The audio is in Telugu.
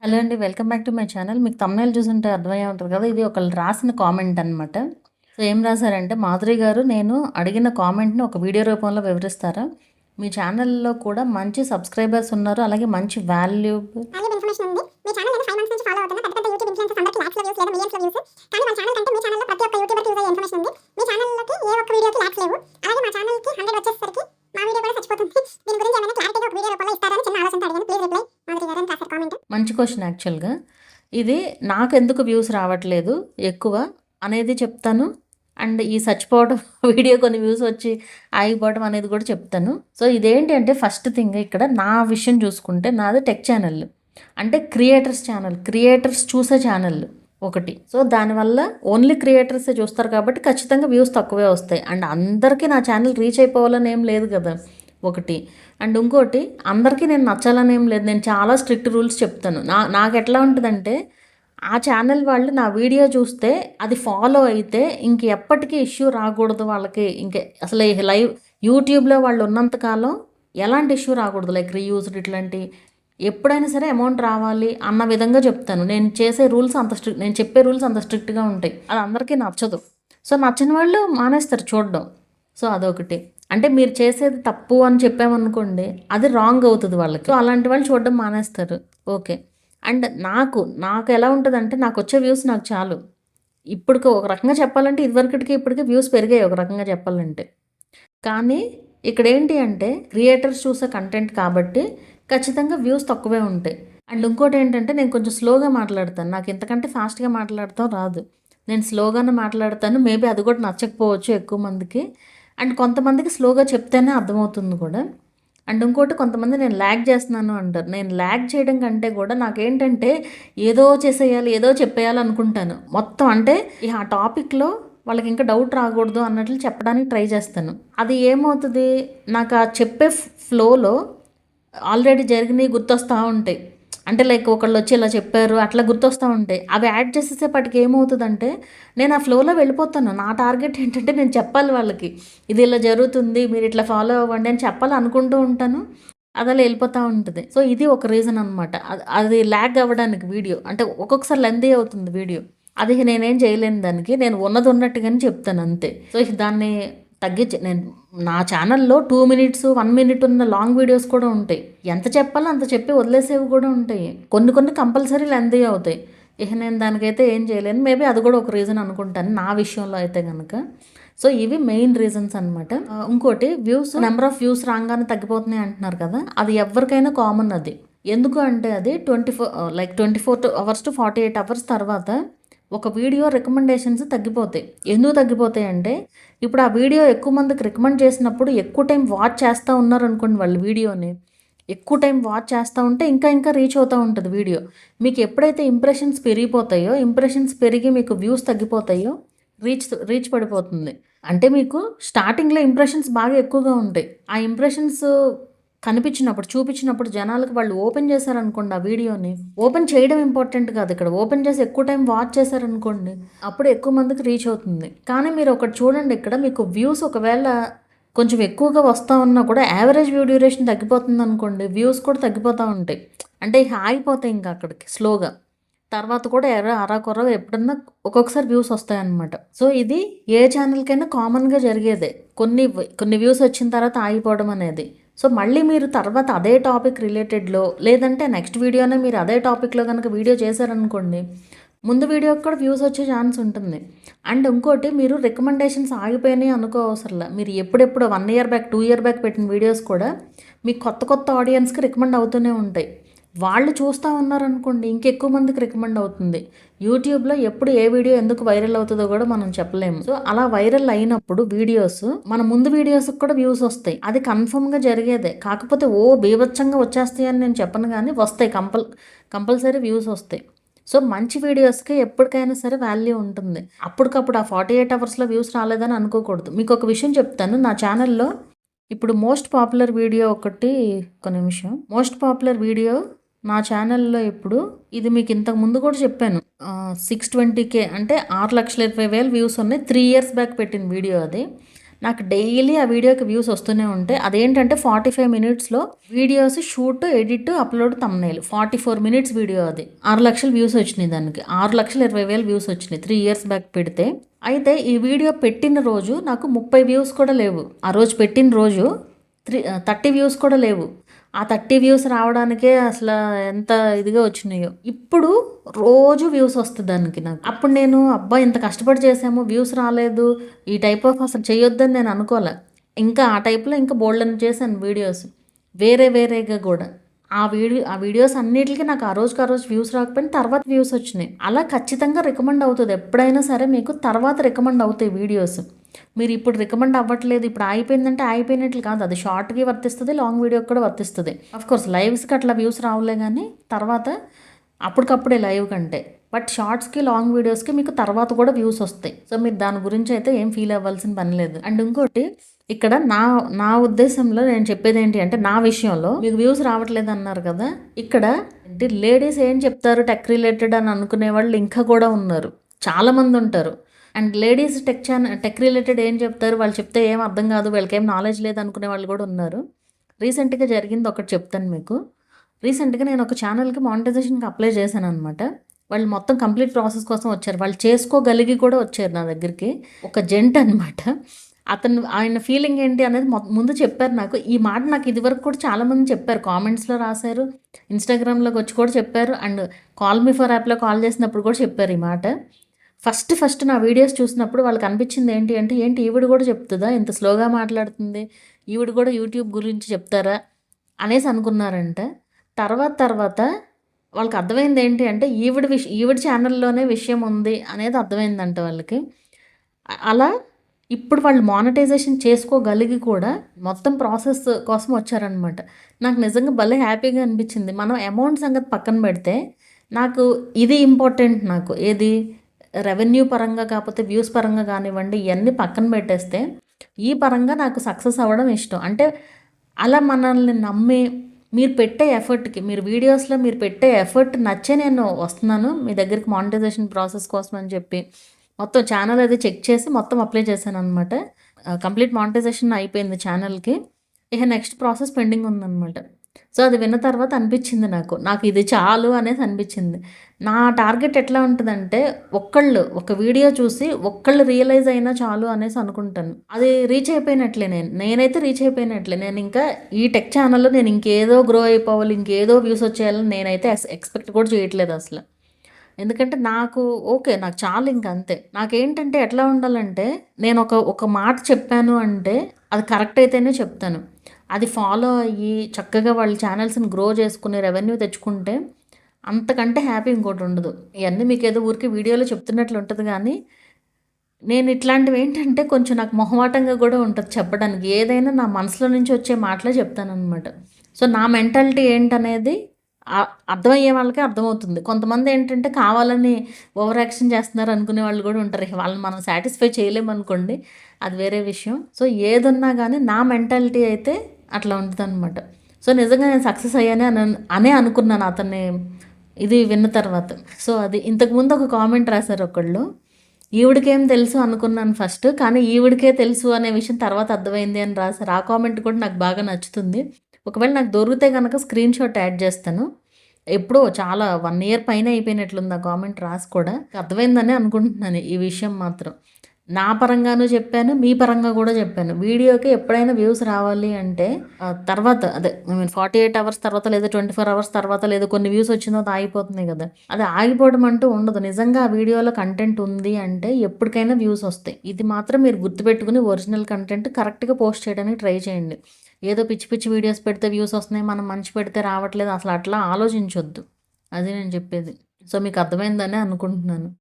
హలో అండి. Welcome back to my channel. మీకు థంబ్‌నెయిల్ చూసుంటే అర్థమయ్యే ఉంటది కదా! ఇది ఒకళ్ళు రాసిన కామెంట్ అనమాట. సో, ఏం రాసారంటే, "మాధురి గారు, నేను అడిగిన కామెంట్‌ని ఒక వీడియో రూపంలో వివరిస్తారా? మీ ఛానల్‌లో కూడా మంచి సబ్స్క్రైబర్స్ ఉన్నారు. అలాగే మంచి వాల్యూబుల్ ఇన్ఫర్మేషన్ ఉంది. మీ ఛానల్ నేను 5 మంత్స్ నుంచి ఫాలో అవుతున్నా. పెద్ద పెద్ద యూట్యూబ్ ఇన్‌ఫ్లుయెన్సర్స్ అందరికి లాక్స్‌లో వ్యూస్ లేదా మిలియన్స్‌లో వ్యూస్. కానీ వాళ్ళ ఛానల్ కంటే మీ ఛానల్‌లో ప్రతి ఒక్క యూట్యూబర్‌కి యూజ్ అయ్యే ఇన్ఫర్మేషన్ ఉంది. మీ ఛానల్‌లోకి ఏ ఒక్క వీడియోకి లాక్స్ లేవు. అలాగే మా ఛానల్‌కి 100 వచ్చేసరికి మా వీడియో కూడా చచ్చిపోతుంది. దీని గురించి ఏమైనా క్లారిటీగా ఒక వీడియో రూపంలో ఇస్తారని చిన్న ఆలోచనతో అడిగాను. ప్లీజ్ రిప్లై మాధురి గారు అని రాశారు కామెంట్. మంచి క్వెషన్ యాక్చువల్‌గా. ఇది నాకెందుకు వ్యూస్ రావట్లేదు ఎక్కువ అనేది చెప్తాను. అండ్ ఈ చచ్చిపోవడం వీడియో కొన్ని వ్యూస్ వచ్చి ఆగిపోవడం అనేది కూడా చెప్తాను. సో, ఇదేంటి అంటే ఫస్ట్ థింగ్ ఇక్కడ నా విషయం చూసుకుంటే నాది టెక్ ఛానల్. అంటే క్రియేటర్స్ ఛానల్. క్రియేటర్స్ చూసే ఛానల్ ఒకటి. సో, దానివల్ల ఓన్లీ క్రియేటర్సే చూస్తారు కాబట్టి ఖచ్చితంగా వ్యూస్ తక్కువే వస్తాయి. అండ్ అందరికీ నా ఛానల్ రీచ్ అయిపోవాలని ఏం లేదు కదా ఒకటి. అండ్ ఇంకోటి, అందరికీ నేను నచ్చాలని ఏం లేదు. నేను చాలా స్ట్రిక్ట్ రూల్స్ చెప్తాను. నాకు ఎట్లా ఉంటుందంటే, ఆ ఛానల్ వాళ్ళు నా వీడియో చూస్తే అది ఫాలో అయితే ఇంక ఎప్పటికీ ఇష్యూ రాకూడదు వాళ్ళకి. ఇంక అసలు ఈ లైవ్ యూట్యూబ్లో వాళ్ళు ఉన్నంతకాలం ఎలాంటి ఇష్యూ రాకూడదు. లైక్ రీయూజ్డ్ ఇట్లాంటి ఎప్పుడైనా సరే అమౌంట్ రావాలి అన్న విధంగా చెప్తాను. నేను చేసే రూల్స్ అంత స్ట్రిక్ట్, నేను చెప్పే రూల్స్ అంత స్ట్రిక్ట్గా ఉంటాయి. అది అందరికీ నచ్చదు. సో, నచ్చని వాళ్ళు మానేస్తారు చూడడం. సో, అదొకటి. అంటే మీరు చేసేది తప్పు అని చెప్పామనుకోండి, అది రాంగ్ అవుతుంది వాళ్ళకి. సో, అలాంటి వాళ్ళు చూడడం మానేస్తారు. ఓకే. అండ్ నాకు ఎలా ఉంటుందంటే, నాకు వచ్చే వ్యూస్ నాకు చాలు. ఇప్పటికి ఒక రకంగా చెప్పాలంటే ఇదివరకటికి ఇప్పటికి వ్యూస్ పెరిగాయి ఒక రకంగా చెప్పాలంటే. కానీ ఇక్కడ ఏంటి అంటే, క్రియేటర్స్ చూసే కంటెంట్ కాబట్టి ఖచ్చితంగా వ్యూస్ తక్కువే ఉంటాయి. అండ్ ఇంకోటి ఏంటంటే, నేను కొంచెం స్లోగా మాట్లాడతాను. నాకు ఇంతకంటే ఫాస్ట్గా మాట్లాడతాం రాదు. నేను స్లోగానే మాట్లాడతాను. మేబీ అది కూడా నచ్చకపోవచ్చు ఎక్కువ మందికి. అండ్ కొంతమందికి స్లోగా చెప్తేనే అర్థమవుతుంది కూడా. అండ్ ఇంకోటి, కొంతమంది నేను ల్యాగ్ చేస్తున్నాను అంటారు. నేను ల్యాగ్ చేయడం కంటే కూడా నాకేంటంటే, ఏదో చేసేయాలి, ఏదో చెప్పేయాలి అనుకుంటాను మొత్తం. అంటే ఆ టాపిక్లో వాళ్ళకి ఇంకా డౌట్ రాకూడదు అన్నట్లు చెప్పడానికి ట్రై చేస్తాను. అది ఏమవుతుంది, నాకు ఆ చెప్పే ఫ్లోలో ఆల్రెడీ జరిగినవి గుర్తొస్తూ ఉంటాయి. అంటే లైక్ ఒకళ్ళు వచ్చి ఇలా చెప్పారు అట్లా గుర్తొస్తూ ఉంటాయి. అవి యాడ్ చేసేసేపటికి ఏమవుతుందంటే, నేను ఆ ఫ్లోలో వెళ్ళిపోతాను. నా టార్గెట్ ఏంటంటే, నేను చెప్పాలి వాళ్ళకి, ఇది ఇలా జరుగుతుంది, మీరు ఇట్లా ఫాలో అవ్వండి అని చెప్పాలి అనుకుంటూ ఉంటాను. అది అలా వెళ్ళిపోతూ ఉంటుంది. సో, ఇది ఒక రీజన్ అనమాట. అది ల్యాగ్ అవ్వడానికి వీడియో. అంటే ఒక్కొక్కసారి లెంతీ అవుతుంది వీడియో. అది నేనేం చేయలేను దానికి. నేను ఉన్నది ఉన్నట్టుగానే చెప్తాను అంతే. సో, దాన్ని తగ్గించి నేను నా ఛానల్లో 2 మినిట్స్ 1 మినిట్ ఉన్న లాంగ్ వీడియోస్ కూడా ఉంటాయి. ఎంత చెప్పాలో అంత చెప్పి వదిలేసేవి కూడా ఉంటాయి. కొన్ని కంపల్సరీ లెంతీ అవుతాయి. నేను దానికైతే ఏం చేయలేను. మేబీ అది కూడా ఒక రీజన్ అనుకుంటాను నా విషయంలో అయితే కనుక. సో, ఇవి మెయిన్ రీజన్స్ అనమాట. ఇంకోటి, వ్యూస్, నెంబర్ ఆఫ్ వ్యూస్ రాగానే తగ్గిపోతున్నాయి అంటున్నారు కదా, అది ఎవరికైనా కామన్. అది ఎందుకు అంటే, అది 24 అవర్స్ టు 48 అవర్స్ తర్వాత ఒక వీడియో రికమెండేషన్స్ తగ్గిపోతాయి. ఎందుకు తగ్గిపోతాయి అంటే, ఇప్పుడు ఆ వీడియో ఎక్కువ మందికి రికమెండ్ చేసినప్పుడు ఎక్కువ టైం వాచ్ చేస్తూ ఉన్నారనుకోండి, వాళ్ళు వీడియోని ఎక్కువ టైం వాచ్ చేస్తూ ఉంటే ఇంకా రీచ్ అవుతూ ఉంటుంది వీడియో. మీకు ఎప్పుడైతే ఇంప్రెషన్స్ పెరిగిపోతాయో, ఇంప్రెషన్స్ పెరిగి మీకు వ్యూస్ తగ్గిపోతాయో రీచ్ పడిపోతుంది. అంటే మీకు స్టార్టింగ్లో ఇంప్రెషన్స్ బాగా ఎక్కువగా ఉంటాయి. ఆ ఇంప్రెషన్స్ కనిపించినప్పుడు, చూపించినప్పుడు జనాలకు వాళ్ళు ఓపెన్ చేశారనుకోండి ఆ వీడియోని, ఓపెన్ చేయడం ఇంపార్టెంట్ కాదు ఇక్కడ. ఓపెన్ చేసి ఎక్కువ టైం వాచ్ చేశారనుకోండి, అప్పుడు ఎక్కువ మందికి రీచ్ అవుతుంది. కానీ మీరు ఒకటి చూడండి, ఇక్కడ మీకు వ్యూస్ ఒకవేళ కొంచెం ఎక్కువగా వస్తూ ఉన్నా కూడా యావరేజ్ వ్యూ డ్యూరేషన్ తగ్గిపోతుంది అనుకోండి, వ్యూస్ కూడా తగ్గిపోతూ ఉంటాయి. అంటే ఆగిపోతాయి ఇంకా అక్కడికి స్లోగా. తర్వాత కూడా అరాకొరగా ఎప్పుడన్నా ఒక్కొక్కసారి వ్యూస్ వస్తాయన్నమాట. సో, ఇది ఏ ఛానల్కైనా కామన్గా జరిగేదే. కొన్ని వ్యూస్ వచ్చిన తర్వాత ఆగిపోవడం అనేది. సో, మళ్ళీ మీరు తర్వాత అదే టాపిక్ రిలేటెడ్లో, లేదంటే నెక్స్ట్ వీడియోనే మీరు అదే టాపిక్లో కనుక వీడియో చేశారనుకోండి, ముందు వీడియోకి కూడా వ్యూస్ వచ్చే ఛాన్స్ ఉంటుంది. అండ్ ఇంకోటి, మీరు రికమెండేషన్స్ ఆగిపోయినాయి అనుకో అవసరంలా. మీరు ఎప్పుడెప్పుడు 1 ఇయర్ బ్యాక్ 2 ఇయర్ బ్యాక్ పెట్టిన వీడియోస్ కూడా మీకు కొత్త ఆడియన్స్కి రికమెండ్ అవుతూనే ఉంటాయి. వాళ్ళు చూస్తూ ఉన్నారనుకోండి, ఇంకెక్కువ మందికి రికమెండ్ అవుతుంది. యూట్యూబ్లో ఎప్పుడు ఏ వీడియో ఎందుకు వైరల్ అవుతుందో కూడా మనం చెప్పలేము. సో, అలా వైరల్ అయినప్పుడు వీడియోస్, మన ముందు వీడియోస్కి కూడా వ్యూస్ వస్తాయి. అది కన్ఫర్మ్గా జరిగేదే. కాకపోతే బీభత్సంగా వచ్చేస్తాయి అని నేను చెప్పను, కానీ వస్తాయి, కంపల్సరీ వ్యూస్ వస్తాయి. సో, మంచి వీడియోస్కి ఎప్పటికైనా సరే వాల్యూ ఉంటుంది. అప్పటికప్పుడు ఆ 48 అవర్స్లో వ్యూస్ రాలేదని అనుకోకూడదు. మీకు ఒక విషయం చెప్తాను. నా ఛానల్లో ఇప్పుడు మోస్ట్ పాపులర్ వీడియో ఒకటి, ఒక నిమిషం. మోస్ట్ పాపులర్ వీడియో నా ఛానల్లో ఇప్పుడు, ఇది మీకు ఇంతకు ముందు కూడా చెప్పాను, 620K అంటే 6,20,000 వ్యూస్ ఉన్నాయి. 3 ఇయర్స్ బ్యాక్ పెట్టిన వీడియో అది. నాకు డైలీ ఆ వీడియోకి వ్యూస్ వస్తూనే ఉంటాయి. అదేంటంటే 45 మినిట్స్లో videos shoot, edit, upload, thumbnail 44 minutes video. అది 6 లక్షల వ్యూస్ వచ్చినాయి. దానికి 6,20,000 వ్యూస్ వచ్చినాయి 3 ఇయర్స్ బ్యాక్ పెడితే. అయితే ఈ వీడియో పెట్టిన రోజు నాకు 30 వ్యూస్ కూడా లేవు. ఆ రోజు పెట్టిన రోజు 30 వ్యూస్ కూడా లేవు. ఆ 30 వ్యూస్ రావడానికే అసలు ఎంత ఇదిగా వచ్చినాయో. ఇప్పుడు రోజు వ్యూస్ వస్తుంది దానికి నాకు. అప్పుడు నేను అబ్బా ఇంత కష్టపడి చేసాము, వ్యూస్ రాలేదు, ఈ టైప్ ఆఫ్ అసలు చేయొద్దని నేను అనుకోలే. ఇంకా ఆ టైప్లో ఇంకా బోల్డని చేశాను వీడియోస్, వేరేగా కూడా. ఆ వీడియోస్ అన్నిటికీ నాకు ఆ రోజు వ్యూస్ రాకపోయినా తర్వాత వ్యూస్ వచ్చినాయి. అలా ఖచ్చితంగా రికమెండ్ అవుతుంది. ఎప్పుడైనా సరే మీకు తర్వాత రికమెండ్ అవుతాయి వీడియోస్. మీరు ఇప్పుడు రికమెండ్ అవ్వట్లేదు, ఇప్పుడు అయిపోయిందంటే అయిపోయినట్లు కాదు. అది షార్ట్కి వర్తిస్తుంది, లాంగ్ వీడియోకి కూడా వర్తిస్తుంది. కోర్స్ లైవ్స్కి అట్లా వ్యూస్ రావులే, కానీ తర్వాత అప్పటికప్పుడే లైవ్ కంటే. బట్ షార్ట్స్కి, లాంగ్ వీడియోస్కి మీకు తర్వాత కూడా వ్యూస్ వస్తాయి. సో మీరు దాని గురించి అయితే ఏం ఫీల్ అవ్వాల్సిన పని లేదు. అండ్ ఇంకోటి, ఇక్కడ నా ఉద్దేశంలో నేను చెప్పేది ఏంటి అంటే, నా విషయంలో మీకు వ్యూస్ రావట్లేదు అన్నారు కదా, ఇక్కడ లేడీస్ ఏం చెప్తారు టెక్ రిలేటెడ్ అని అనుకునే వాళ్ళు ఇంకా కూడా ఉన్నారు, చాలామంది ఉంటారు. అండ్ లేడీస్ టెక్ రిలేటెడ్ ఏం చెప్తారు, వాళ్ళు చెప్తే ఏం అర్థం కాదు, వీళ్ళకి ఏం నాలెడ్జ్ లేదు అనుకునే వాళ్ళు కూడా ఉన్నారు. రీసెంట్గా జరిగింది ఒకటి చెప్తాను మీకు. రీసెంట్గా నేను ఒక ఛానల్కి మానిటైజేషన్కి అప్లై చేశాను అనమాట. వాళ్ళు మొత్తం కంప్లీట్ ప్రాసెస్ కోసం వచ్చారు. వాళ్ళు చేసుకోగలిగి కూడా వచ్చారు నా దగ్గరికి. ఒక జెంట్ అనమాట. ఆయన ఫీలింగ్ ఏంటి అనేది ముందు చెప్పారు నాకు. ఈ మాట నాకు ఇదివరకు కూడా చాలామంది చెప్పారు, కామెంట్స్లో రాశారు, ఇన్స్టాగ్రామ్లోకి వచ్చి కూడా చెప్పారు, అండ్ కాల్ మీ ఫర్ యాప్లో కాల్ చేసినప్పుడు కూడా చెప్పారు ఈ మాట. ఫస్ట్ నా వీడియోస్ చూసినప్పుడు వాళ్ళకి అనిపించింది ఏంటి ఈవిడ కూడా చెప్తుందా, ఇంత స్లోగా మాట్లాడుతుంది, ఈవిడ కూడా యూట్యూబ్ గురించి చెప్తారా అనేసి అనుకున్నారంట. తర్వాత వాళ్ళకి అర్థమైంది ఏంటి అంటే, ఈవిడ ఛానల్లోనే విషయం ఉంది అనేది అర్థమైందంట వాళ్ళకి. అలా ఇప్పుడు వాళ్ళు మానిటైజేషన్ చేసుకోగలిగి కూడా మొత్తం ప్రాసెస్ కోసం వచ్చారనమాట. నాకు నిజంగా భలే హ్యాపీగా అనిపించింది. మనం అమౌంట్ సంగతి పక్కన పెడితే నాకు ఇది ఇంపార్టెంట్. నాకు ఏది రెవెన్యూ పరంగా కాకపోతే వ్యూస్ పరంగా కానివ్వండి, ఇవన్నీ పక్కన పెట్టేస్తే ఈ పరంగా నాకు సక్సెస్ అవ్వడం ఇష్టం. అంటే అలా మనల్ని నమ్మి మీరు పెట్టే ఎఫర్ట్కి, మీరు వీడియోస్లో మీరు పెట్టే ఎఫర్ట్ నచ్చే నేను వస్తున్నాను మీ దగ్గరికి మానిటైజేషన్ ప్రాసెస్ కోసం అని చెప్పి మొత్తం ఛానల్ అది చెక్ చేసి మొత్తం అప్లై చేశాను అనమాట. కంప్లీట్ మానిటైజేషన్ అయిపోయింది ఛానల్కి. ఇక నెక్స్ట్ ప్రాసెస్ పెండింగ్ ఉందన్నమాట. సో అది విన్న తర్వాత అనిపించింది నాకు ఇది చాలు అనేసి అనిపించింది. నా టార్గెట్ ఎట్లా ఉంటుందంటే, ఒక వీడియో చూసి ఒక్కళ్ళు రియలైజ్ అయినా చాలు అనేసి అనుకుంటాను. అది రీచ్ అయిపోయినట్లే, నేనైతే రీచ్ అయిపోయినట్లే. నేను ఇంకా ఈ టెక్ ఛానల్లో నేను ఇంకేదో గ్రో అయిపోవాలి, ఇంకేదో వ్యూస్ వచ్చేయాలని నేనైతే ఎక్స్పెక్ట్ కూడా చేయట్లేదు అసలు. ఎందుకంటే నాకు చాలు ఇంక అంతే. నాకేంటంటే ఎట్లా ఉండాలంటే, నేను ఒక మాట చెప్పాను అంటే అది కరెక్ట్ అయితేనే చెప్తాను. అది ఫాలో అయ్యి చక్కగా వాళ్ళ ఛానల్స్ని గ్రో చేసుకుని రెవెన్యూ తెచ్చుకుంటే అంతకంటే హ్యాపీ ఇంకోటి ఉండదు. ఇవన్నీ మీకు ఏదో ఊరికి వీడియోలో చెప్తున్నట్లు ఉంటుంది, కానీ నేను ఇట్లాంటివి ఏంటంటే కొంచెం నాకు మొహమాటంగా కూడా ఉంటుంది చెప్పడానికి. ఏదైనా నా మనసులో నుంచి వచ్చే మాటలే చెప్తానన్నమాట. సో నా మెంటాలిటీ ఏంటనేది అర్థమయ్యే వాళ్ళకే అర్థమవుతుంది. కొంతమంది ఏంటంటే కావాలని ఓవర్ యాక్షన్ చేస్తున్నారు అనుకునే వాళ్ళు కూడా ఉంటారు. వాళ్ళని మనం సాటిస్ఫై చేయలేమనుకోండి, అది వేరే విషయం. సో ఏదున్నా కానీ నా మెంటాలిటీ అయితే అట్లా ఉంటుంది అనమాట. సో నిజంగా నేను సక్సెస్ అనే అనుకున్నాను అతన్ని ఇది విన్న తర్వాత. సో అది ఇంతకుముందు ఒక కామెంట్ రాశారు ఒకళ్ళు, ఈవిడికేం తెలుసు అనుకున్నాను ఫస్ట్, కానీ ఈవిడికే తెలుసు అనే విషయం తర్వాత అర్థమైంది అని రాశారు. ఆ కామెంట్ కూడా నాకు బాగా నచ్చుతుంది. ఒకవేళ నాకు దొరికితే కనుక స్క్రీన్ షాట్ యాడ్ చేస్తాను. ఎప్పుడో చాలా 1 ఇయర్ పైన అయిపోయినట్లుంది ఆ కామెంట్ రాసి కూడా. అర్థమైందని అనుకుంటున్నాను ఈ విషయం మాత్రం. నా పరంగానూ చెప్పాను, మీ పరంగా కూడా చెప్పాను. వీడియోకి ఎప్పుడైనా వ్యూస్ రావాలి అంటే తర్వాత 48 అవర్స్ తర్వాత లేదా 24 అవర్స్ తర్వాత లేదా కొన్ని వ్యూస్ వచ్చిన తర్వాత ఆగిపోతున్నాయి కదా, అది ఆగిపోవడం అంటూ ఉండదు. నిజంగా ఆ వీడియోలో కంటెంట్ ఉంది అంటే ఎప్పటికైనా వ్యూస్ వస్తాయి. ఇది మాత్రం మీరు గుర్తుపెట్టుకుని ఒరిజినల్ కంటెంట్ కరెక్ట్గా పోస్ట్ చేయడానికి ట్రై చేయండి. ఏదో పిచ్చి వీడియోస్ పెడితే వ్యూస్ వస్తున్నాయి, మనం మంచి పెడితే రావట్లేదు, అసలు అట్లా ఆలోచించొద్దు. అది నేను చెప్పేది. సో మీకు అర్థమైందని అనుకుంటున్నాను.